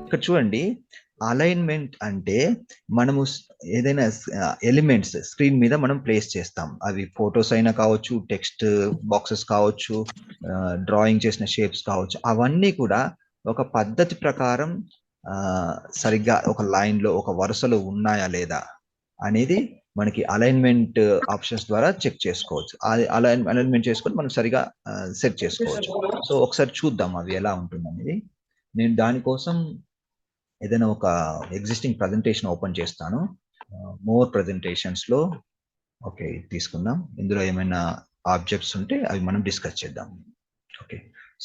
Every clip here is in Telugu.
ఇక్కడ చూడండి, అలైన్మెంట్ అంటే మనము ఏదైనా ఎలిమెంట్స్ స్క్రీన్ మీద మనం ప్లేస్ చేస్తాం. అవి ఫొటోస్ అయినా కావచ్చు, టెక్స్ట్ బాక్సెస్ కావచ్చు, డ్రాయింగ్ చేసిన షేప్స్ కావచ్చు. అవన్నీ కూడా ఒక పద్ధతి ప్రకారం సరిగ్గా ఒక లైన్లో ఒక వరుసలో ఉన్నాయా లేదా అనేది మనకి అలైన్మెంట్ ఆప్షన్స్ ద్వారా చెక్ చేసుకోవచ్చు. అది అలైన్మెంట్ చేసుకొని మనం సరిగా సెట్ చేసుకోవచ్చు. సో ఒకసారి చూద్దాం అవి ఎలా ఉంటుందనేది. నేను దానికోసం ఏదైనా ఒక ఎగ్జిస్టింగ్ ప్రజెంటేషన్ ఓపెన్ చేస్తాను. మోర్ ప్రజెంటేషన్స్లో ఓకే తీసుకుందాం. ఇందులో ఏమైనా ఆబ్జెక్ట్స్ ఉంటే అవి మనం డిస్కస్ చేద్దాం. ఓకే,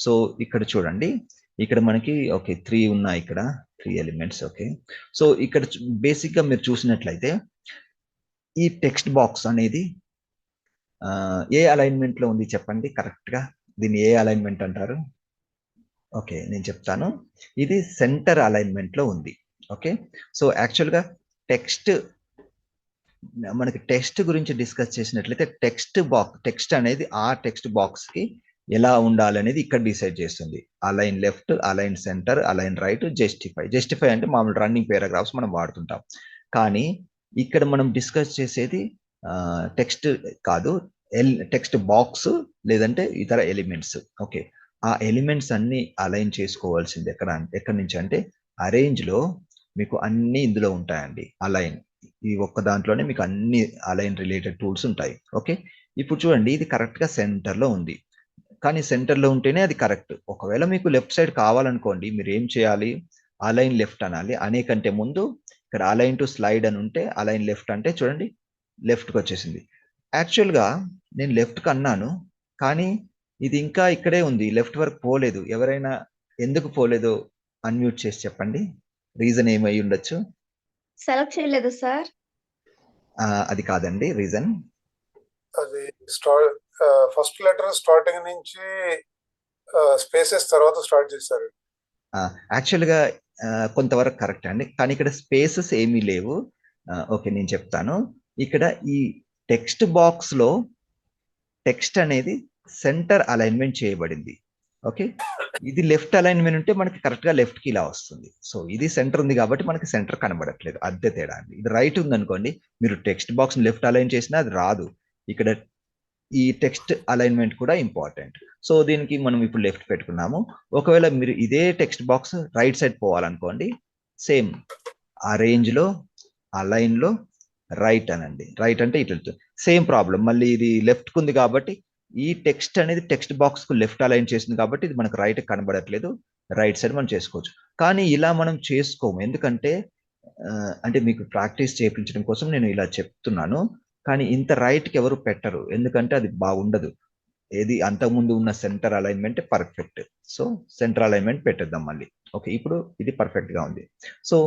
సో ఇక్కడ చూడండి, ఇక్కడ మనకి ఓకే 3 ఉన్నాయి, ఇక్కడ 3 ఎలిమెంట్స్. ఓకే, సో ఇక్కడ బేసిక్గా మీరు చూసినట్లయితే ఈ టెక్స్ట్ బాక్స్ అనేది ఏ అలైన్మెంట్లో ఉంది చెప్పండి కరెక్ట్గా. దీన్ని ఏ అలైన్మెంట్ అంటారు? ఓకే, నేను చెప్తాను. ఇది సెంటర్ అలైన్మెంట్లో ఉంది. ఓకే, సో యాక్చువల్గా మనకి టెక్స్ట్ గురించి డిస్కస్ చేసినట్లయితే టెక్స్ట్ అనేది ఆ టెక్స్ట్ బాక్స్కి ఎలా ఉండాలనేది ఇక్కడ డిసైడ్ చేస్తుంది. Align left, align centre, align right, justify అంటే మామూలు రన్నింగ్ పారాగ్రాఫ్స్ మనం వాడుతుంటాం. కానీ ఇక్కడ మనం డిస్కస్ చేసేది టెక్స్ట్ కాదు, టెక్స్ట్ బాక్స్ లేదంటే ఇతర ఎలిమెంట్స్. ఓకే, ఆ ఎలిమెంట్స్ అన్ని అలైన్ చేసుకోవాల్సింది ఎక్కడి నుంచి అంటే అరేంజ్లో మీకు అన్ని ఇందులో ఉంటాయండి. అలైన్ ఈ ఒక్క దాంట్లోనే మీకు అన్ని అలైన్ రిలేటెడ్ టూల్స్ ఉంటాయి. ఓకే, ఇప్పుడు చూడండి, ఇది కరెక్ట్గా సెంటర్లో ఉంది. కానీ సెంటర్లో ఉంటేనే అది కరెక్ట్. ఒకవేళ మీకు లెఫ్ట్ సైడ్ కావాలనుకోండి, మీరు ఏం చేయాలి? అలైన్ లెఫ్ట్ అనాలి. అనేకంటే ముందు ఇక్కడ అలైన్ టు స్లైడ్ అని ఉంటే అలైన్ లెఫ్ట్ అంటే చూడండి లెఫ్ట్కి వచ్చేసింది. యాక్చువల్గా నేను లెఫ్ట్కి అన్నాను, కానీ ఇది ఇంకా ఇక్కడే ఉంది, లెఫ్ట్ వరకు పోలేదు. ఎవరైనా ఎందుకు పోలేదో అన్మ్యూట్ చేసి చెప్పండి. రీజన్ ఏమై ఉండొచ్చు? సెలెక్ట్ చేయలేదు సార్. అది కాదండి రీజన్. అది ఫస్ట్ లెటర్ స్టార్టింగ్ నుంచి స్పేసెస్ తర్వాత స్టార్ట్ చేశారు. యాక్చువల్గా కొంతవరకు కరెక్ట్ అండి, కానీ ఇక్కడ స్పేసెస్ ఏమీ లేవు. ఓకే, నేను చెప్తాను. ఇక్కడ ఈ టెక్స్ట్ బాక్స్లో టెక్స్ట్ అనేది సెంటర్ అలైన్మెంట్ చేయబడింది. ఓకే, ఇది లెఫ్ట్ అలైన్మెంట్ ఉంటే మనకి కరెక్ట్గా లెఫ్ట్కి ఇలా వస్తుంది. సో ఇది సెంటర్ ఉంది కాబట్టి మనకి సెంటర్ కనబడట్లేదు, అదే తేడా అండి. ఇది రైట్ ఉందనుకోండి, మీరు టెక్స్ట్ బాక్స్ లెఫ్ట్ అలైన్ చేసినా అది రాదు. ఇక్కడ ఈ టెక్స్ట్ అలైన్మెంట్ కూడా ఇంపార్టెంట్. సో దీనికి మనం ఇప్పుడు లెఫ్ట్ పెట్టుకున్నాము. ఒకవేళ మీరు ఇదే టెక్స్ట్ బాక్స్ రైట్ సైడ్ పోవాలనుకోండి, సేమ్ అరేంజ్లో అలైన్లో రైట్ అనండి. రైట్ అంటే ఇటు వెళ్తుంది, సేమ్ ప్రాబ్లం. మళ్ళీ ఇది లెఫ్ట్కి ఉంది కాబట్టి ఈ టెక్స్ట్ అనేది టెక్స్ట్ బాక్స్కు లెఫ్ట్ అలైన్ చేసింది కాబట్టి ఇది మనకు రైట్ కనబడట్లేదు. రైట్ సైడ్ మనం చేసుకోవచ్చు, కానీ ఇలా మనం చేసుకోము. ఎందుకంటే అంటే మీకు ప్రాక్టీస్ చేయించడం కోసం నేను ఇలా చెప్తున్నాను. కానీ ఇంత రైట్కి ఎవరు పెట్టరు, ఎందుకంటే అది బాగుండదు. ఏది అంతకుముందు ఉన్న centre alignment perfect. So centre alignment పెట్టేద్దాం మళ్ళీ. ఓకే, ఇప్పుడు ఇది పర్ఫెక్ట్గా ఉంది. సో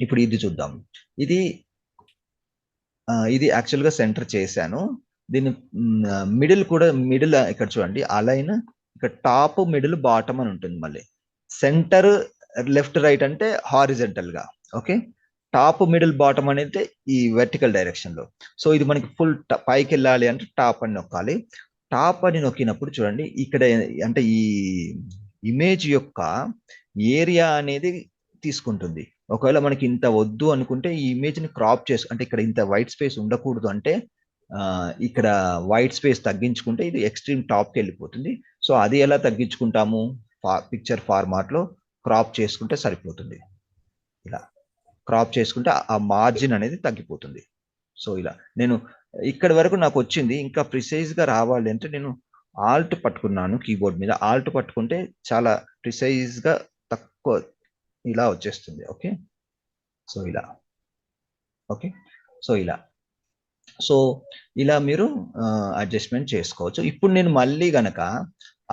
ఇప్పుడు ఇది చూద్దాం. ఇది యాక్చువల్గా సెంటర్ చేశాను. దీన్ని మిడిల్ ఇక్కడ చూడండి, అలైన్ ఇక్కడ టాప్ మిడిల్ బాటమ్ అని ఉంటుంది. మళ్ళీ సెంటర్ లెఫ్ట్ రైట్ అంటే హారిజెంటల్గా. ఓకే, టాప్ మిడిల్ బాటమ్ అనేది ఈ వెర్టికల్ డైరెక్షన్లో. సో ఇది మనకి ఫుల్ పైకి వెళ్ళాలి అంటే టాప్ అని నొక్కాలి. టాప్ అని నొక్కినప్పుడు చూడండి, ఇక్కడ అంటే ఈ ఇమేజ్ యొక్క ఏరియా అనేది తీసుకుంటుంది. ఒకవేళ మనకి ఇంత వద్దు అనుకుంటే ఈ ఇమేజ్ని క్రాప్ అంటే ఇక్కడ ఇంత వైట్ స్పేస్ ఉండకూడదు అంటే ఇక్కడ వైట్ స్పేస్ తగ్గించుకుంటే ఇది ఎక్స్ట్రీమ్ టాప్కి వెళ్ళిపోతుంది. సో అది ఎలా తగ్గించుకుంటాము? పిక్చర్ ఫార్మాట్లో క్రాప్ చేసుకుంటే సరిపోతుంది. ఇలా క్రాప్ చేసుకుంటే ఆ మార్జిన్ అనేది తగ్గిపోతుంది. సో ఇలా నేను ఇక్కడి వరకు నాకు వచ్చింది. ఇంకా ప్రిసైజ్గా రావాలి అంటే నేను ఆల్ట్ పట్టుకున్నాను కీబోర్డ్ మీద. ఆల్ట్ పట్టుకుంటే చాలా ప్రిసైజ్గా తక్కువ ఇలా వచ్చేస్తుంది. ఓకే, సో ఇలా. ఓకే, సో ఇలా మీరు అడ్జస్ట్మెంట్ చేసుకోవచ్చు. ఇప్పుడు నేను మళ్ళీ గనక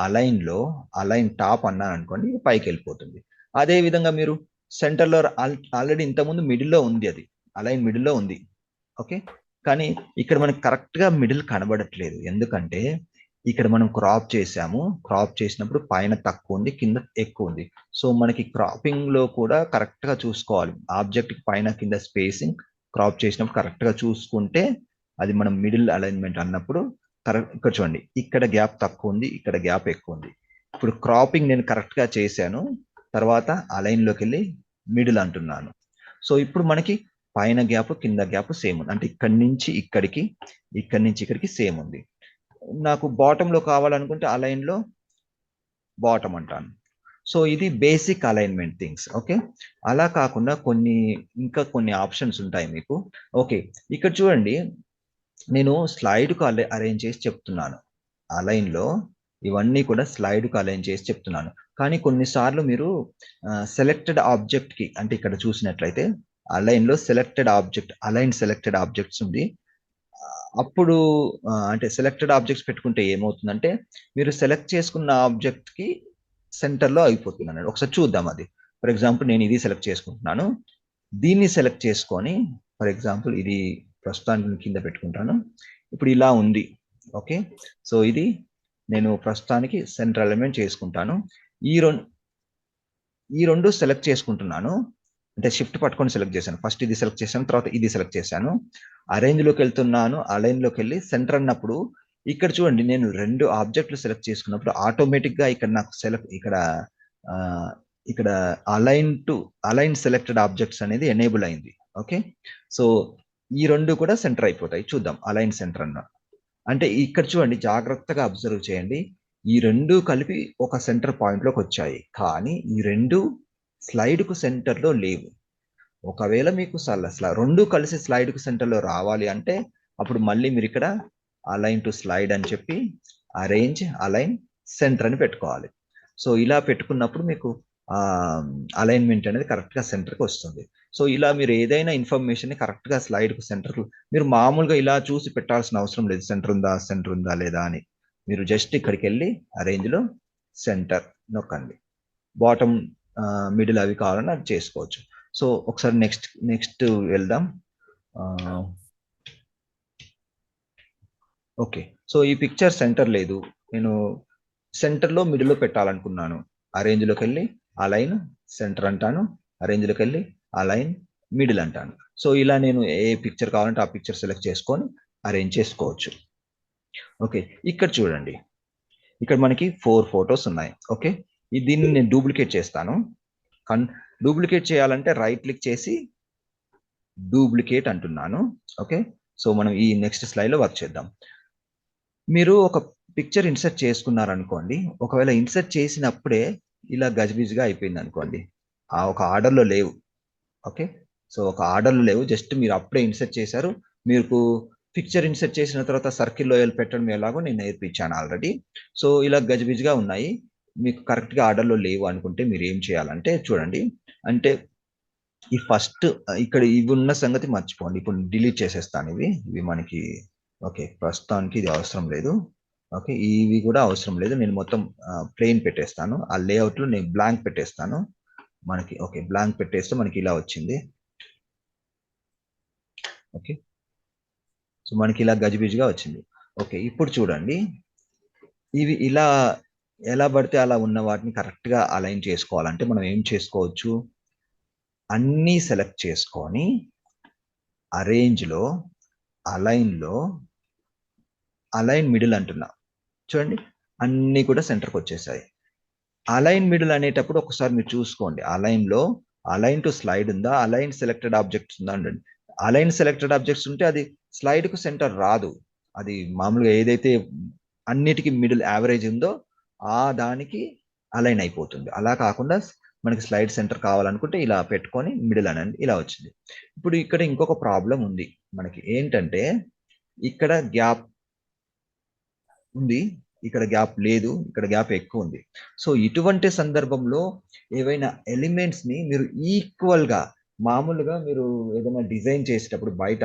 అలైన్ టాప్ అన్నాను అనుకోండి, పైకి వెళ్ళిపోతుంది. అదే విధంగా మీరు సెంటర్లో ఆల్రెడీ ఇంతకుముందు మిడిల్లో ఉంది, అది అలైన్ మిడిల్లో ఉంది. ఓకే, కానీ ఇక్కడ మనకి కరెక్ట్గా మిడిల్ కనబడట్లేదు. ఎందుకంటే ఇక్కడ మనం క్రాప్ చేసాము. క్రాప్ చేసినప్పుడు పైన తక్కువ ఉంది, కింద ఎక్కువ ఉంది. సో మనకి క్రాపింగ్లో కూడా కరెక్ట్గా చూసుకోవాలి. ఆబ్జెక్ట్కి పైన కింద స్పేసింగ్ క్రాప్ చేసినప్పుడు కరెక్ట్గా చూసుకుంటే అది మనం మిడిల్ అలైన్మెంట్ అన్నప్పుడు కరెక్ట్. ఇక్కడ చూడండి, ఇక్కడ గ్యాప్ తక్కువ ఉంది, ఇక్కడ గ్యాప్ ఎక్కువ ఉంది. ఇప్పుడు క్రాపింగ్ నేను కరెక్ట్గా చేశాను, తర్వాత అలైన్లోకి వెళ్ళి మిడిల్ అంటున్నాను. సో ఇప్పుడు మనకి పైన గ్యాప్ కింద గ్యాప్ సేమ్ ఉంది, అంటే ఇక్కడి నుంచి ఇక్కడికి సేమ్ ఉంది. నాకు బాటంలో కావాలనుకుంటే అలైన్లో బాటం అంటాను. సో ఇది బేసిక్ అలైన్మెంట్ థింగ్స్. ఓకే, అలా కాకుండా ఇంకా కొన్ని ఆప్షన్స్ ఉంటాయి మీకు. ఓకే, ఇక్కడ చూడండి, నేను స్లైడ్కు అరేంజ్ చేసి చెప్తున్నాను. అలైన్లో ఇవన్నీ కూడా స్లైడ్కు అలైన్ చేసి చెప్తున్నాను. కానీ కొన్నిసార్లు మీరు సెలెక్టెడ్ ఆబ్జెక్ట్కి, అంటే ఇక్కడ చూసినట్లయితే అలైన్లో అలైన్ సెలెక్టెడ్ ఆబ్జెక్ట్స్ ఉంది. అప్పుడు అంటే సెలెక్టెడ్ ఆబ్జెక్ట్స్ పెట్టుకుంటే ఏమవుతుందంటే మీరు సెలెక్ట్ చేసుకున్న ఆబ్జెక్ట్కి సెంటర్లో అయిపోతుంది అన్నాడు. ఒకసారి చూద్దాం అది. ఫర్ ఎగ్జాంపుల్ నేను ఇది సెలెక్ట్ చేసుకుంటున్నాను, దీన్ని సెలెక్ట్ చేసుకొని ఫర్ ఎగ్జాంపుల్ ఇది ప్రస్తుతానికి కింద పెట్టుకుంటాను. ఇప్పుడు ఇలా ఉంది. ఓకే, సో ఇది నేను ప్రస్తుతానికి సెంటర్ ఎలిమెంట్ చేసుకుంటాను. ఈ రెండు సెలెక్ట్ చేసుకుంటున్నాను, అంటే షిఫ్ట్ పట్టుకొని సెలెక్ట్ చేశాను. ఫస్ట్ ఇది సెలెక్ట్ చేశాను, తర్వాత ఇది సెలెక్ట్ చేశాను. అరేంజ్లోకి వెళ్తున్నాను, అలైన్లోకి వెళ్ళి సెంటర్ అన్నప్పుడు ఇక్కడ చూడండి, నేను 2 ఆబ్జెక్టులు సెలెక్ట్ చేసుకున్నప్పుడు ఆటోమేటిక్గా ఇక్కడ నాకు ఇక్కడ అలైన్ సెలెక్టెడ్ ఆబ్జెక్ట్స్ అనేది ఎనేబుల్ అయింది. ఓకే, సో ఈ 2 కూడా సెంటర్ అయిపోతాయి. చూద్దాం అలైన్ సెంటర్ అన్న, అంటే ఇక్కడ చూడండి, జాగ్రత్తగా అబ్జర్వ్ చేయండి. ఈ 2 కలిపి ఒక సెంటర్ పాయింట్లోకి వచ్చాయి, కానీ ఈ 2 స్లైడ్కు సెంటర్లో లేవు. ఒకవేళ మీకు 2 కలిసి స్లైడ్కు సెంటర్లో రావాలి అంటే అప్పుడు మళ్ళీ మీరు ఇక్కడ అలైన్ టు స్లైడ్ అని చెప్పి అరేంజ్ అలైన్ సెంటర్ అని పెట్టుకోవాలి. సో ఇలా పెట్టుకున్నప్పుడు మీకు అలైన్మెంట్ అనేది కరెక్ట్గా సెంటర్కి వస్తుంది. సో ఇలా మీరు ఏదైనా ఇన్ఫర్మేషన్ కరెక్ట్గా స్లైడ్కు సెంటర్కు మీరు మామూలుగా ఇలా చూసి పెట్టాల్సిన అవసరం లేదు, సెంటర్ ఉందా లేదా అని. మీరు జస్ట్ ఇక్కడికి వెళ్ళి అరేంజ్లో సెంటర్ నొక్కండి. బాటమ్ మిడిల్ అవి కావాలని అది చేసుకోవచ్చు. సో ఒకసారి నెక్స్ట్ వెళ్దాం. ఓకే, సో ఈ పిక్చర్ సెంటర్ లేదు, నేను సెంటర్లో మిడిల్లో పెట్టాలనుకున్నాను. అరేంజ్లోకి వెళ్ళి అలైన్ సెంటర్ అంటాను, అరేంజ్లోకి వెళ్ళి అలైన్ మిడిల్ అంటాను. సో ఇలా నేను ఏ పిక్చర్ కావాలంటే ఆ పిక్చర్ సెలెక్ట్ చేసుకొని అరేంజ్ చేసుకోవచ్చు. ఓకే, ఇక్కడ చూడండి, ఇక్కడ మనకి 4 ఫొటోస్ ఉన్నాయి. ఓకే, దీన్ని నేను డూప్లికేట్ చేస్తాను. డూప్లికేట్ చేయాలంటే రైట్ క్లిక్ చేసి డూప్లికేట్ అంటున్నాను. ఓకే, సో మనం ఈ నెక్స్ట్ స్లైడ్లో వర్క్ చేద్దాం. మీరు ఒక పిక్చర్ ఇన్సర్ట్ చేసుకున్నారనుకోండి, ఒకవేళ ఇన్సర్ట్ చేసినప్పుడే ఇలా గజిబిజిగా అయిపోయింది అనుకోండి, ఒక ఆర్డర్లో లేవు. ఓకే, సో ఒక ఆర్డర్లో లేవు, జస్ట్ మీరు అప్పుడే ఇన్సర్ట్ చేశారు. మీకు పిక్చర్ ఇన్సర్ట్ చేసిన తర్వాత సర్కిల్లో పెట్టడం ఎలాగో నేను నేర్పించాను ఆల్రెడీ. సో ఇలా గజిబిజిగా ఉన్నాయి, మీకు కరెక్ట్గా ఆర్డర్లో లేవు అనుకుంటే మీరు ఏం చేయాలంటే చూడండి, అంటే ఈ ఫస్ట్ ఇక్కడ ఇవి ఉన్న సంగతి మర్చిపోండి. ఇప్పుడు డిలీట్ చేసేస్తాను ఇవి మనకి. ఓకే, ప్రస్తుతానికి ఇది అవసరం లేదు. ఓకే, ఇవి కూడా అవసరం లేదు, నేను మొత్తం ప్లెయిన్ పెట్టేస్తాను. ఆ లేఅవుట్లో నేను బ్లాంక్ పెట్టేస్తాను మనకి. ఓకే, బ్లాంక్ పెట్టేస్తే మనకి ఇలా వచ్చింది. ఓకే, సో మనకి ఇలా గజిబిజిగా వచ్చింది. ఓకే, ఇప్పుడు చూడండి, ఇవి ఇలా ఎలా పడితే అలా ఉన్న వాటిని కరెక్ట్గా అలైన్ చేసుకోవాలంటే మనం ఏం చేసుకోవచ్చు, అన్నీ సెలెక్ట్ చేసుకొని అరేంజ్లో అలైన్లో అలైన్ మిడిల్ అంటున్నా. చూడండి, అన్నీ కూడా సెంటర్కి వచ్చేసాయి. అలైన్ మిడిల్ అనేటప్పుడు ఒకసారి మీరు చూసుకోండి, అలైన్లో అలైన్ టు స్లైడ్ ఉందా, అలైన్ సెలెక్టెడ్ ఆబ్జెక్ట్స్ ఉందా అండి. అలైన్ సెలెక్టెడ్ ఆబ్జెక్ట్స్ ఉంటే అది స్లైడ్కు సెంటర్ రాదు, అది మామూలుగా ఏదైతే అన్నిటికీ మిడిల్ యావరేజ్ ఉందో దానికి అలైన్ అయిపోతుంది. అలా కాకుండా మనకి స్లైడ్ సెంటర్ కావాలనుకుంటే ఇలా పెట్టుకొని మిడిల్ అనండి, ఇలా వచ్చింది. ఇప్పుడు ఇక్కడ ఇంకొక ప్రాబ్లం ఉంది మనకి, ఏంటంటే ఇక్కడ గ్యాప్ ఉంది, ఇక్కడ గ్యాప్ లేదు, ఇక్కడ గ్యాప్ ఎక్కువ ఉంది. సో ఇటువంటి సందర్భంలో ఏవైనా ఎలిమెంట్స్ ని మీరు ఈక్వల్ గా, మామూలుగా మీరు ఏదైనా డిజైన్ చేసేటప్పుడు బయట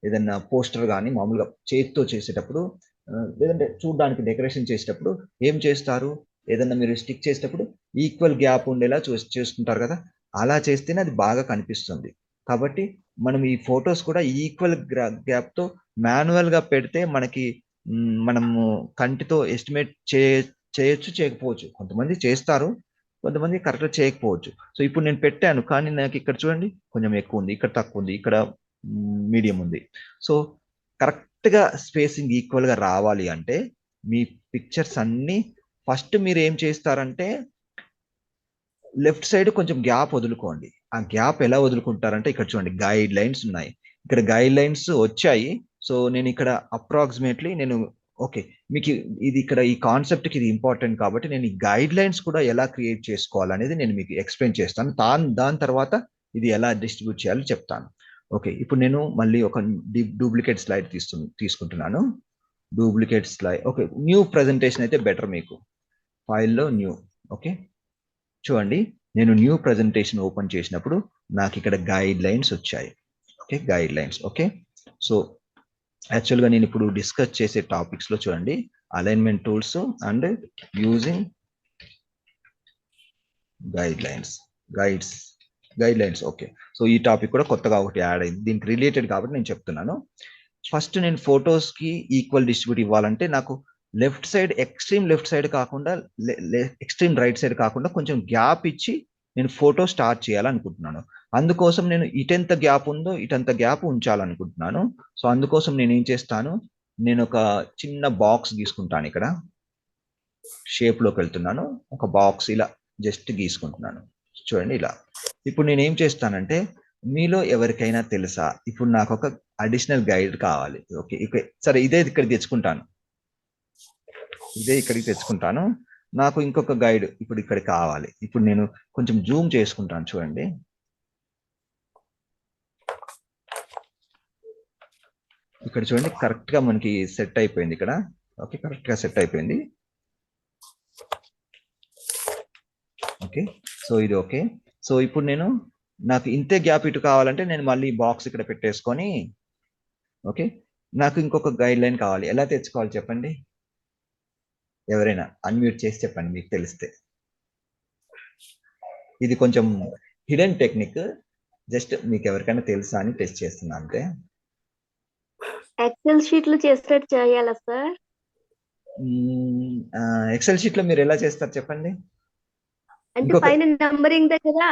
ఏదైనా పోస్టర్ కానీ మామూలుగా చేతితో చేసేటప్పుడు లేదంటే చూడడానికి డెకరేషన్ చేసేటప్పుడు ఏం చేస్తారు, ఏదన్నా మీరు స్టిక్ చేసేటప్పుడు ఈక్వల్ గ్యాప్ ఉండేలా చేసుకుంటారు కదా, అలా చేస్తేనే అది బాగా కనిపిస్తుంది. కాబట్టి మనం ఈ ఫొటోస్ కూడా ఈక్వల్ గ్యాప్ తో మాన్యువల్ గా పెడితే మనకి మనము కంటితో ఎస్టిమేట్ చేయొచ్చు, చేయకపోవచ్చు. కొంతమంది చేస్తారు, కొంతమంది కరెక్ట్గా చేయకపోవచ్చు. సో ఇప్పుడు నేను పెట్టాను, కానీ నాకు ఇక్కడ చూడండి కొంచెం ఎక్కువ ఉంది, ఇక్కడ తక్కువ ఉంది, ఇక్కడ మీడియం ఉంది. సో కరెక్ట్గా స్పేసింగ్ ఈక్వల్గా రావాలి అంటే మీ పిక్చర్స్ అన్నీ ఫస్ట్ మీరు ఏం చేస్తారంటే లెఫ్ట్ సైడ్ కొంచెం గ్యాప్ వదులుకోండి. ఆ గ్యాప్ ఎలా వదులుకుంటారంటే ఇక్కడ చూడండి గైడ్ లైన్స్ ఉన్నాయి. ఇక్కడ గైడ్ లైన్స్ వచ్చాయి. సో నేను ఇక్కడ అప్రాక్సిమేట్లీ నేను ఓకే మీకు ఇది ఇక్కడ ఈ కాన్సెప్ట్ కి ఇది ఇంపార్టెంట్ కాబట్టి నేను ఈ గైడ్ లైన్స్ కూడా ఎలా క్రియేట్ చేసుకోవాలనేది నేను మీకు ఎక్స్ప్లెయిన్ చేస్తాను. దాని తర్వాత ఇది ఎలా డిస్ట్రిబ్యూట్ చేయాలో చెప్తాను. ఓకే ఇప్పుడు నేను మళ్ళీ ఒక డూప్లికేట్ స్లైడ్ తీసుకుంటున్నాను. Duplicate slide. Okay new presentation అయితే బెటర్ మీకు. ఫైల్లో న్యూ. ఓకే చూడండి నేను న్యూ ప్రెజెంటేషన్ ఓపెన్ చేసినప్పుడు నాకు ఇక్కడ గైడ్ లైన్స్ వచ్చాయి. Okay guide lines. Okay so యాక్చువల్గా నేను ఇప్పుడు డిస్కస్ చేసే టాపిక్స్లో చూడండి alignment tools and using guide lines. Okay so ఈ టాపిక్ కూడా కొత్తగా ఒకటి యాడ్ అయింది, దీనికి రిలేటెడ్ కాబట్టి నేను చెప్తున్నాను. ఫస్ట్ నేను ఫొటోస్కి ఈక్వల్ డిస్ట్రిబ్యూట్ ఇవ్వాలంటే నాకు ఎక్స్ట్రీమ్ లెఫ్ట్ సైడ్ కాకుండా ఎక్స్ట్రీమ్ రైట్ సైడ్ కాకుండా కొంచెం గ్యాప్ ఇచ్చి నేను ఫోటో స్టార్ట్ చేయాలనుకుంటున్నాను. అందుకోసం నేను ఇటెంత గ్యాప్ ఉందో ఇటంత గ్యాప్ ఉంచాలనుకుంటున్నాను. సో అందుకోసం నేను ఏం చేస్తాను, నేను ఒక చిన్న బాక్స్ గీసుకుంటాను. ఇక్కడ షేప్లోకి వెళ్తున్నాను, ఒక బాక్స్ ఇలా జస్ట్ గీసుకుంటున్నాను. చూడండి ఇలా. ఇప్పుడు నేను ఏం చేస్తానంటే మీలో ఎవరికైనా తెలుసా, ఇప్పుడు నాకు ఒక అడిషనల్ గైడ్ కావాలి. ఓకే సరే ఇదే ఇక్కడికి తెచ్చుకుంటాను. నాకు ఇంకొక గైడ్ ఇప్పుడు ఇక్కడ కావాలి. ఇప్పుడు నేను కొంచెం జూమ్ చేసుకుంటాను. చూడండి ఇక్కడ చూడండి కరెక్ట్ గా మనకి సెట్ అయిపోయింది ఇక్కడ. ఓకే కరెక్ట్ గా సెట్ అయిపోయింది. ఓకే సో ఇది ఓకే. సో ఇప్పుడు నాకు ఇంతే గ్యాప్ ఇటు కావాలంటే నేను మళ్ళీ బాక్స్ ఇక్కడ పెట్టేసుకొని ఓకే నాకు ఇంకొక గైడ్ లైన్ కావాలి. ఎలా తెచ్చుకోవాలి చెప్పండి, ఎవరైనా అన్మ్యూట్ చేసి చెప్పండి మీకు తెలిస్తే. ఇది కొంచెం హిడెన్ టెక్నిక్, జస్ట్ మీకు ఎవరికైనా తెలుసా అని టెస్ట్ చేస్తున్నా అంతే. ఎక్సెల్ షీట్లు చేసేటట్టు చేయాలా సార్? ఎక్సెల్ షీట్ లో మీరు ఎలా చేస్తారు చెప్పండి. అంటే పైన నంబరింగ్ దగ్గర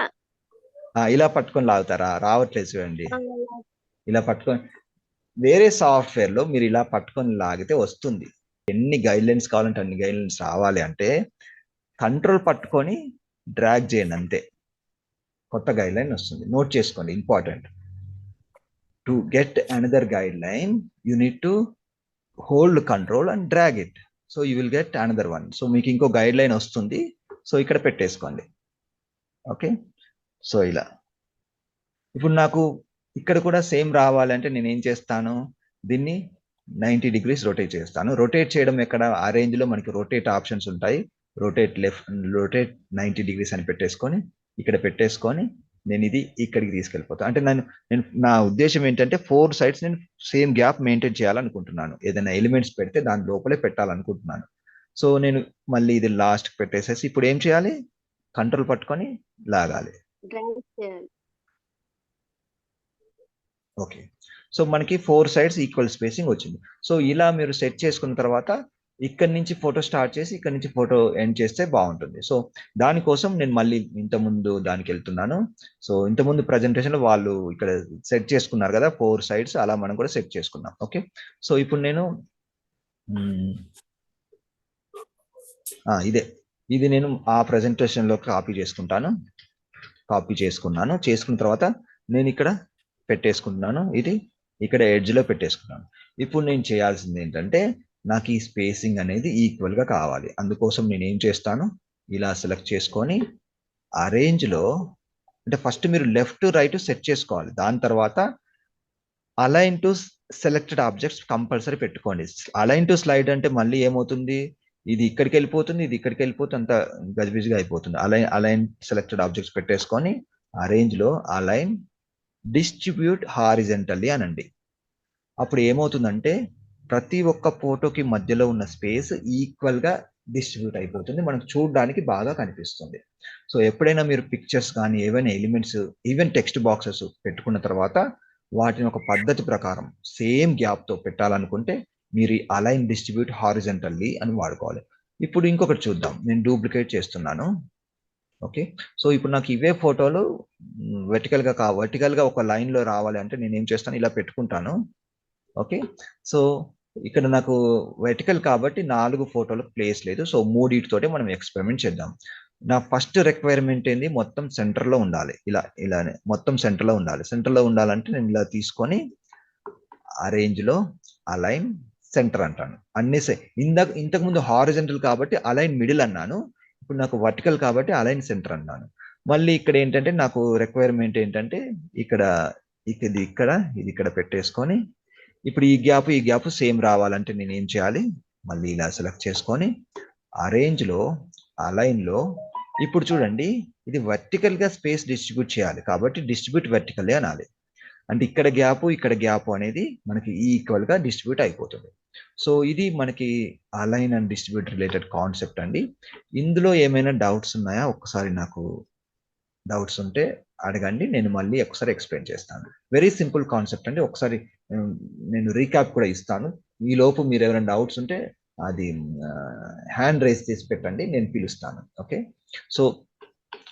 ఇలా పట్టుకొని లాగుతారా? రావట్లేదు చూడండి. ఇలా పట్టుకొని వేరే సాఫ్ట్వేర్ లో మీరు ఇలా పట్టుకొని లాగితే వస్తుంది. ఎన్ని గైడ్ లైన్స్ కావాలంటే అన్ని గైడ్ లైన్స్ రావాలి అంటే కంట్రోల్ పట్టుకొని డ్రాగ్ చేయండి అంతే, కొత్త గైడ్ లైన్ వస్తుంది. నోట్ చేసుకోండి, important. To get another guide line you need to hold control and drag it. So you will get another one. So మీకు ఇంకో గైడ్ లైన్ వస్తుంది. సో ఇక్కడ పెట్టేసుకోండి. ఓకే సో ఇలా. ఇప్పుడు నాకు ఇక్కడ కూడా సేమ్ రావాలంటే నేను ఏం చేస్తాను, దీన్ని 90 degrees రొటేట్ చేస్తాను. రొటేట్ చేయడం ఎక్కడ, ఆ రేంజ్ లో మనకి రొటేట్ ఆప్షన్స్ ఉంటాయి. రొటేట్ 90 degrees అని పెట్టేసుకొని ఇక్కడ పెట్టేసుకొని నేను ఇది ఇక్కడికి తీసుకెళ్ళిపోతాను. అంటే నా ఉద్దేశం ఏంటంటే 4 sides నేను సేమ్ గ్యాప్ మెయింటైన్ చేయాలనుకుంటున్నాను. ఏదైనా ఎలిమెంట్స్ పెడితే దాని లోపలే పెట్టాలనుకుంటున్నాను. సో నేను మళ్ళీ ఇది లాస్ట్ పెట్టేసేసి ఇప్పుడు ఏం చేయాలి, కంట్రోల్ పట్టుకొని లాగాలి. ఓకే సో మనకి 4 sides ఈక్వల్ స్పేసింగ్ వచ్చింది. సో ఇలా మీరు సెట్ చేసుకున్న తర్వాత ఇక్కడ నుంచి ఫోటో స్టార్ట్ చేసి ఇక్కడ నుంచి ఫోటో ఎండ్ చేస్తే బాగుంటుంది. సో దానికోసం నేను మళ్ళీ ఇంతకుముందు దానికి వెళ్తున్నాను. సో ఇంతకుముందు ప్రజెంటేషన్ లో వాళ్ళు ఇక్కడ సెట్ చేసుకున్నారు కదా 4 sides, అలా మనం కూడా సెట్ చేసుకున్నాం. ఓకే సో ఇప్పుడు నేను ఇది నేను ఆ ప్రెజెంటేషన్ లో కాపీ చేసుకున్నాను. చేసుకున్న తర్వాత నేను ఇక్కడ పెట్టేసుకుంటున్నాను, ఇది ఇక్కడ ఎడ్జ్ లో పెట్టేసుకున్నాను. ఇప్పుడు నేను చేయాల్సింది ఏంటంటే నాకు ఈ స్పేసింగ్ అనేది ఈక్వల్ గా కావాలి. అందుకోసం నేను ఏం చేస్తాను, ఇలా సెలెక్ట్ చేసుకొని అరేంజ్ లో అంటే ఫస్ట్ మీరు లెఫ్ట్ రైట్ సెట్ చేసుకోవాలి. దాని తర్వాత align to selected objects compulsory పెట్టుకోండి. అలైన్ టు స్లైడ్ అంటే మళ్ళీ ఏమవుతుంది, ఇది ఇక్కడికి వెళ్ళిపోతుంది, ఇది ఇక్కడికి వెళ్ళిపోతుంది, అంత గజిబిజిగా అయిపోతుంది. అలైన్ సెలెక్టెడ్ ఆబ్జెక్ట్స్ పెట్టేసుకొని అరేంజ్ లో అలైన్ డిస్ట్రిబ్యూట్ హారిజెంటల్లీ అనండి. అప్పుడు ఏమవుతుందంటే ప్రతి ఒక్క ఫోటోకి మధ్యలో ఉన్న స్పేస్ ఈక్వల్ గా డిస్ట్రిబ్యూట్ అయిపోతుంది, మనకు చూడడానికి బాగా కనిపిస్తుంది. సో ఎప్పుడైనా మీరు పిక్చర్స్ కానీ ఏవైనా ఎలిమెంట్స్ ఈవెన్ టెక్స్ట్ బాక్సెస్ పెట్టుకున్న తర్వాత వాటిని ఒక పద్ధతి ప్రకారం సేమ్ గ్యాప్ తో పెట్టాలనుకుంటే మీరు అలైన్ డిస్ట్రిబ్యూట్ హారిజెంటల్లీ అని వాడుకోవాలి. ఇప్పుడు ఇంకొకటి చూద్దాం, నేను డూప్లికేట్ చేస్తున్నాను. ఓకే సో ఇప్పుడు నాకు ఇవే ఫోటోలు వర్టికల్ గా ఒక లైన్ లో రావాలి అంటే నేను ఏం చేస్తాను, ఇలా పెట్టుకుంటాను. ఓకే సో ఇక్కడ నాకు వర్టికల్ కాబట్టి 4 ఫోటోలకు ప్లేస్ లేదు. సో 3 మనం ఎక్స్పెరిమెంట్ చేద్దాం. నా ఫస్ట్ రిక్వైర్మెంట్ ఏంది, మొత్తం సెంటర్లో ఉండాలి. ఇలానే మొత్తం సెంటర్లో ఉండాలి. సెంటర్లో ఉండాలంటే నేను ఇలా తీసుకొని అరేంజ్లో అలైన్ సెంటర్ అంటాను. అన్ని ఇంతకుముందు హారిజంటల్ కాబట్టి అలైన్ మిడిల్ అన్నాను. ఇప్పుడు నాకు వర్టికల్ కాబట్టి అలైన్ సెంటర్ అన్నాను. మళ్ళీ ఇక్కడ ఏంటంటే నాకు రిక్వైర్మెంట్ ఏంటంటే ఇది ఇక్కడ పెట్టేసుకొని ఇప్పుడు ఈ గ్యాప్ సేమ్ రావాలంటే నేను ఏం చేయాలి, మళ్ళీ ఇలా సెలెక్ట్ చేసుకొని అరేంజ్లో అలైన్లో ఇప్పుడు చూడండి ఇది వర్టికల్గా స్పేస్ డిస్ట్రిబ్యూట్ చేయాలి కాబట్టి డిస్ట్రిబ్యూట్ వర్టికల్లీ అనాలి. అంటే ఇక్కడ గ్యాప్ అనేది మనకి ఈక్వల్గా డిస్ట్రిబ్యూట్ అయిపోతుంది. సో ఇది మనకి align and distribute related concept అండి. ఇందులో ఏమైనా డౌట్స్ ఉన్నాయా? ఒక్కసారి నాకు డౌట్స్ ఉంటే అడగండి, నేను మళ్ళీ ఒకసారి ఎక్స్ప్లెయిన్ చేస్తాను. వెరీ సింపుల్ కాన్సెప్ట్ అండి. ఒకసారి నేను రీక్యాప్ కూడా ఇస్తాను. ఈ లోపు మీరు ఎవరైనా డౌట్స్ ఉంటే అది హ్యాండ్ రైజ్ చేసి పెట్టండి, నేను పిలుస్తాను. ఓకే, సో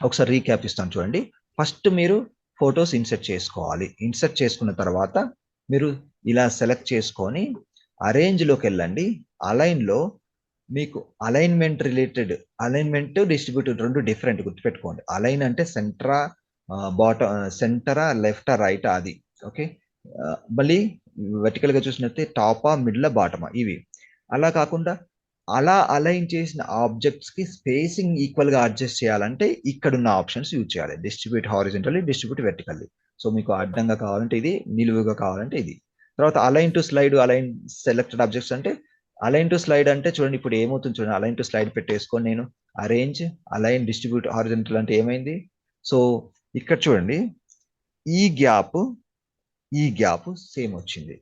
ఒకసారి రీక్యాప్ ఇస్తాను చూడండి. ఫస్ట్ మీరు ఫొటోస్ ఇన్సర్ట్ చేసుకోవాలి. ఇన్సర్ట్ చేసుకున్న తర్వాత మీరు ఇలా సెలెక్ట్ చేసుకొని అరేంజ్లోకి వెళ్ళండి. అలైన్లో మీకు అలైన్మెంట్ డిస్ట్రిబ్యూట్ రెండు డిఫరెంట్, గుర్తుపెట్టుకోండి. అలైన్ అంటే సెంటరా సెంటరా లెఫ్టా రైటా అది. ఓకే, మళ్ళీ వర్టికల్గా చూసినట్టే టాపా మిడిల్ బాటమా ఇవి. అలా కాకుండా అలా అలైన్ చేసిన ఆబ్జెక్ట్స్ కి స్పేసింగ్ ఈక్వల్ గా అడ్జస్ట్ చేయాలంటే ఇక్కడున్న ఆప్షన్స్ యూజ్ చేయాలి. Distribute horizontally, distribute vertically. So మీకు అడ్డంగా కావాలంటే ఇది, నిలువుగా కావాలంటే ఇది. తర్వాత align to slide, align selected objects అంటే అలైన్ టు స్లైడ్ అంటే చూడండి ఇప్పుడు ఏమవుతుంది చూడండి. అలైన్ టు స్లైడ్ పెట్టేసుకొని నేను అరేంజ్ అలైన్ డిస్ట్రిబ్యూట్ హారిజంటల్ అంటే ఏమైంది. సో ఇక్కడ చూడండి ఈ గ్యాప్ సేమ్ వచ్చింది.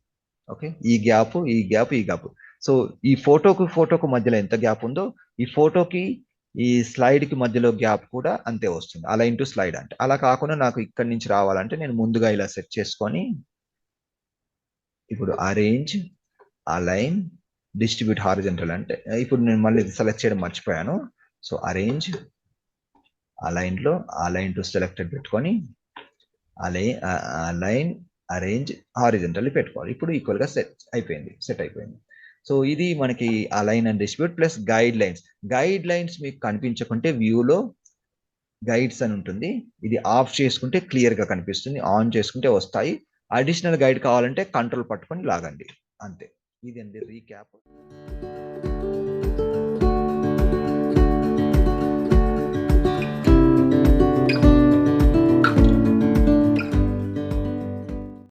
ఓకే, ఈ గ్యాప్. సో ఈ ఫోటోకు మధ్యలో ఎంత గ్యాప్ ఉందో ఈ ఫోటోకి ఈ స్లైడ్ కి మధ్యలో గ్యాప్ కూడా అంతే వస్తుంది, అలైన్ టు స్లైడ్ అంటే. అలా కాకుండా నాకు ఇక్కడి నుంచి రావాలంటే నేను ముందుగా ఇలా సెట్ చేసుకొని ఇప్పుడు అరేంజ్ అలైన్ డిస్ట్రిబ్యూట్ హారిజంటల్ అంటే ఇప్పుడు నేను మళ్ళీ సెలెక్ట్ చేయడం మర్చిపోయాను. సో అరేంజ్ అలైన్లో అలైన్ టు సెలెక్టెడ్ పెట్టుకొని అలైన్ అరేంజ్ హారిజంటల్లీ పెట్టుకోవాలి. ఇప్పుడు ఈక్వల్గా సెట్ అయిపోయింది. సో ఇది మనకి align and distribute plus guide lines మీకు కనిపించకుంటే వ్యూలో గైడ్స్ అని ఉంటుంది. ఇది ఆఫ్ చేసుకుంటే క్లియర్గా కనిపిస్తుంది, ఆన్ చేసుకుంటే వస్తాయి. అడిషనల్ గైడ్ కావాలంటే కంట్రోల్ పట్టుకొని లాగండి, అంతే. ఇది అండి రీక్యాప్.